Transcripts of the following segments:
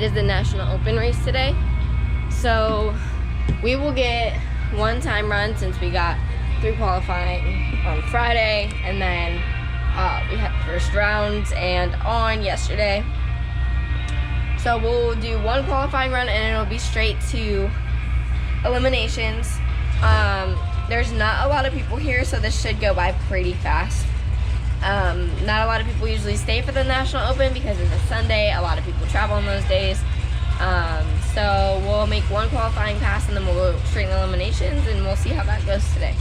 is the National Open race today. So we will get one time run since we got 3 qualifying on Friday, and then we had first rounds and on yesterday. So we'll do 1 qualifying run and it'll be straight to eliminations. There's not a lot of people here, so this should go by pretty fast. Not a lot of people usually stay for the National Open because it's a Sunday. A lot of people travel on those days. So we'll make 1 qualifying pass and then we'll go straight in eliminations, and we'll see how that goes today.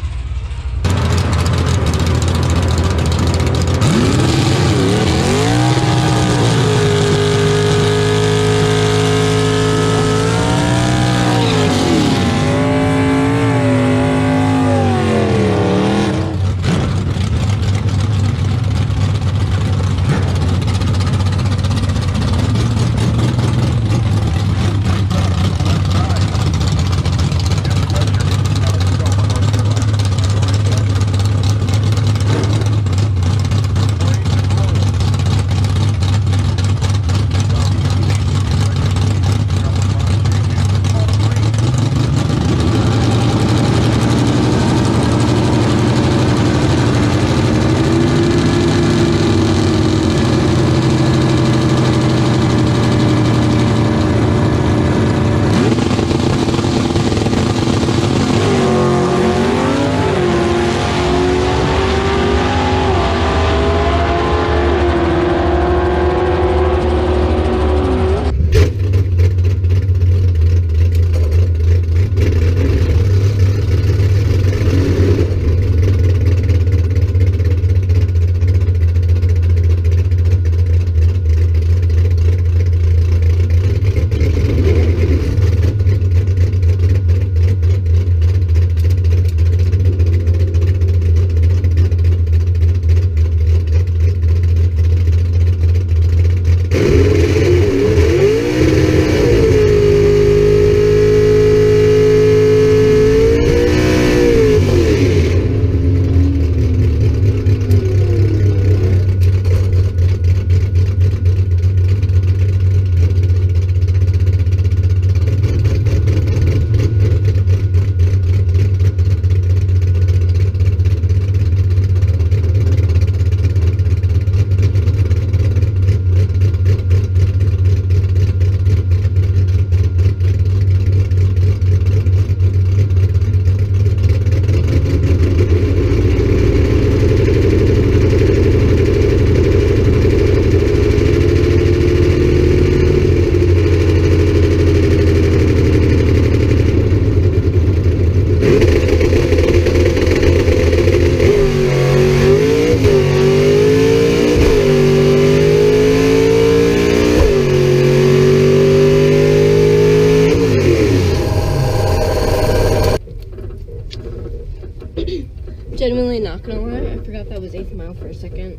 Genuinely not gonna lie, I forgot that was 8th mile for a second.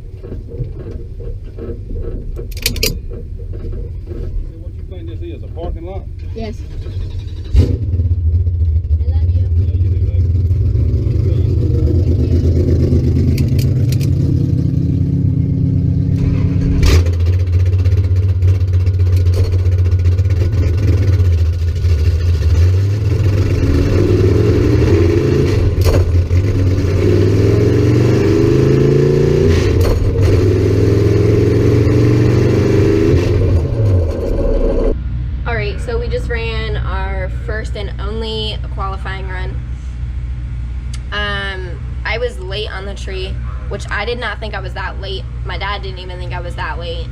What you think this is, a parking lot? Yes. So we just ran our first and only qualifying run. I was late on the tree, which I did not think I was that late. My dad didn't even think I was that late.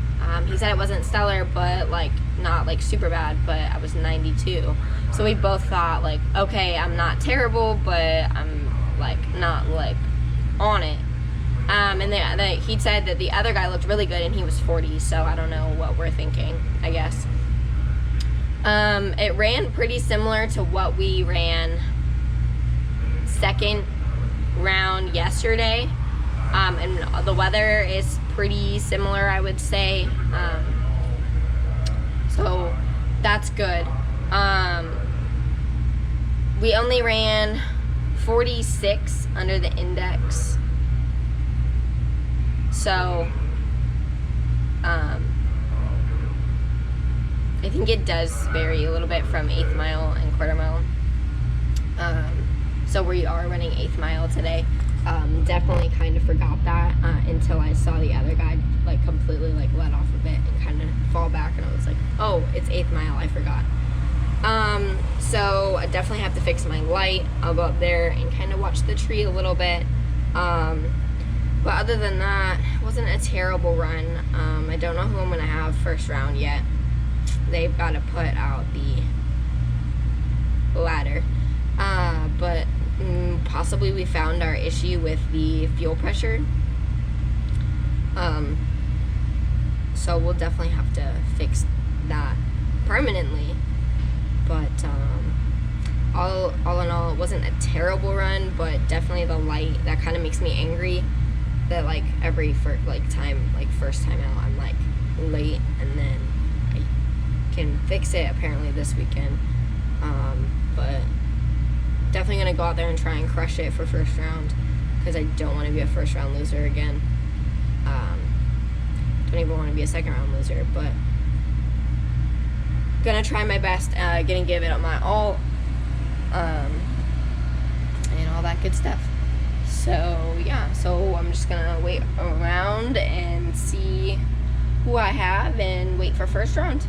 He said it wasn't stellar, but like not like super bad, but I was 92. So we both thought like, okay, I'm not terrible, but I'm like not like on it. And he said that the other guy looked really good and he was 40, so I don't know what we're thinking, I guess. It ran pretty similar to what we ran second round yesterday, and the weather is pretty similar, I would say, so that's good. We only ran 46 under the index, so I think it does vary a little bit from 1/8 mile and 1/4 mile. So we are running 1/8 mile today. Definitely kind of forgot that until I saw the other guy like completely like let off a bit and kind of fall back, and I was like, oh, it's 1/8 mile, I forgot. So I definitely have to fix my light. I'll go up there and kind of watch the tree a little bit. But other than that, it wasn't a terrible run. I don't know who I'm gonna have first round yet. They've got to put out the ladder. But possibly we found our issue with the fuel pressure. So we'll definitely have to fix that permanently. But all in all, it wasn't a terrible run, but definitely the light, that kind of makes me angry that like every first time out I'm like late, and then I can fix it apparently this weekend. But definitely gonna go out there and try and crush it for first round, because I don't want to be a first round loser again. Don't even want to be a second round loser, but gonna try my best, gonna give it my all, and all that good stuff. So yeah, so I'm just gonna wait around and see who I have and wait for first round.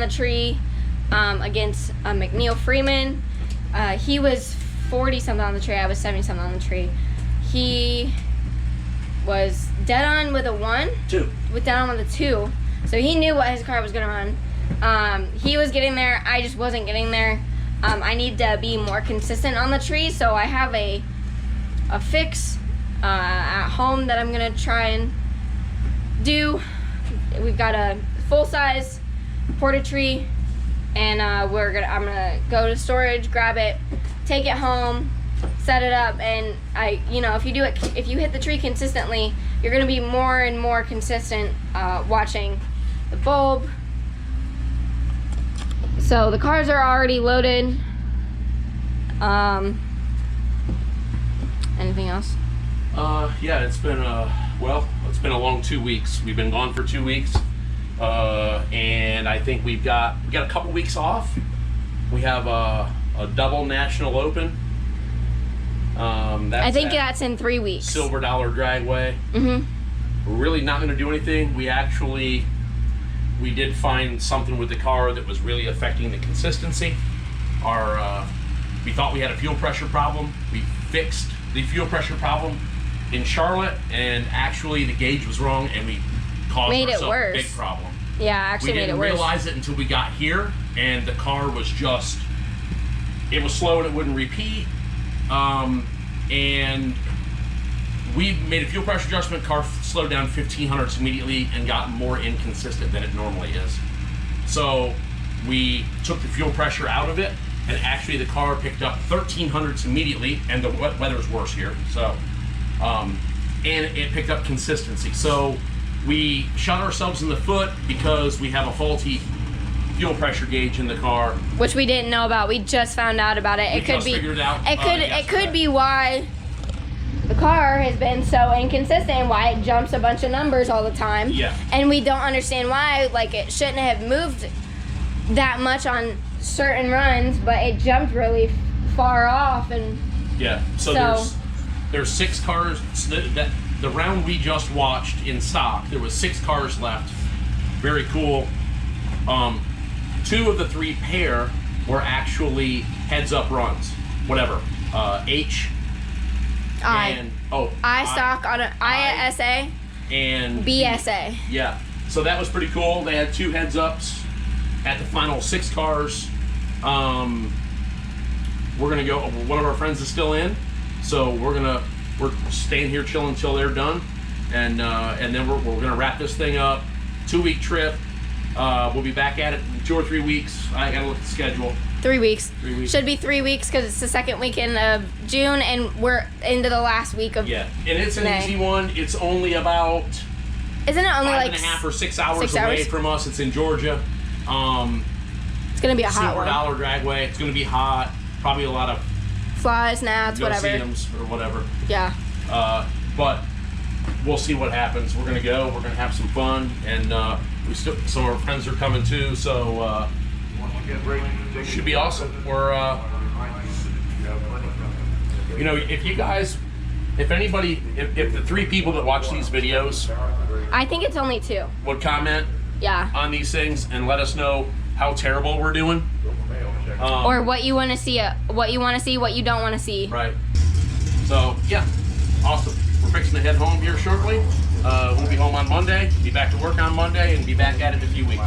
the tree against McNeil Freeman. He was 40 something on the tree. I was 70 something on the tree. He was dead on with a 1. 2. With dead on with a 2. So he knew what his car was gonna run. He was getting there. I just wasn't getting there. I need to be more consistent on the tree, so I have a fix at home that I'm gonna try and do. We've got a full-size porta tree, and I'm gonna go to storage, grab it, take it home, set it up, and if you hit the tree consistently, you're gonna be more and more consistent watching the bulb. So the cars are already loaded. Anything else? Yeah, it's been it's been a long 2 weeks. We've been gone for 2 weeks, and I think we got a couple weeks off. We have a double national open. I think that's in 3 weeks. Silver Dollar Dragway. Mm-hmm. We're really not going to do anything. We did find something with the car that was really affecting the consistency. We thought we had a fuel pressure problem. We fixed the fuel pressure problem in Charlotte, and actually the gauge was wrong, and we caused ourselves a big problem. Yeah, actually made it worse. We didn't realize it until we got here, and the car was it was slow and it wouldn't repeat. And we made a fuel pressure adjustment, car slowed down 15 hundredths immediately and got more inconsistent than it normally is. So we took the fuel pressure out of it, and actually the car picked up 13 hundredths immediately, and the weather's worse here. So, and it picked up consistency. So we shot ourselves in the foot because we have a faulty fuel pressure gauge in the car, which we didn't know about. We just found out about it. It could be why the car has been so inconsistent and why it jumps a bunch of numbers all the time. Yeah. And we don't understand why. Like, it shouldn't have moved that much on certain runs, but it jumped really far off. And yeah. So there's 6 cars. The round we just watched in stock, there was 6 cars left. Very cool. 2 of the 3 pair were actually heads-up runs. Whatever. H. I stock on an ISA and BSA. Yeah. So that was pretty cool. They had 2 heads-ups at the final 6 cars. We're gonna go. One of our friends is still in, so we're staying here chilling until they're done, and then we're gonna wrap this thing up. 2-week trip. We'll be back at it in 2 or 3 weeks. I gotta look at the schedule. 3 weeks. 3 weeks. Should be 3 weeks because it's the second weekend of June, and we're into the last week of Yeah, and it's an May. easy one. It's only about Isn't it only 5.5 or 6 hours away from us. It's in Georgia. It's gonna be a hot Silver one. Dollar Dragway. It's gonna be hot. Probably a lot of Flies, gnats, whatever. go-see-ems or whatever. Yeah. But we'll see what happens. We're gonna go. We're gonna have some fun, and some of our friends are coming too. So should be awesome. We're if the 3 people that watch these videos, I think it's only 2. would comment Yeah. on these things and let us know how terrible we're doing. Or what you want to see, what you don't want to see. Right. So, yeah, awesome. We're fixing to head home here shortly. We'll be home on Monday, be back to work on Monday, and be back at it in a few weeks.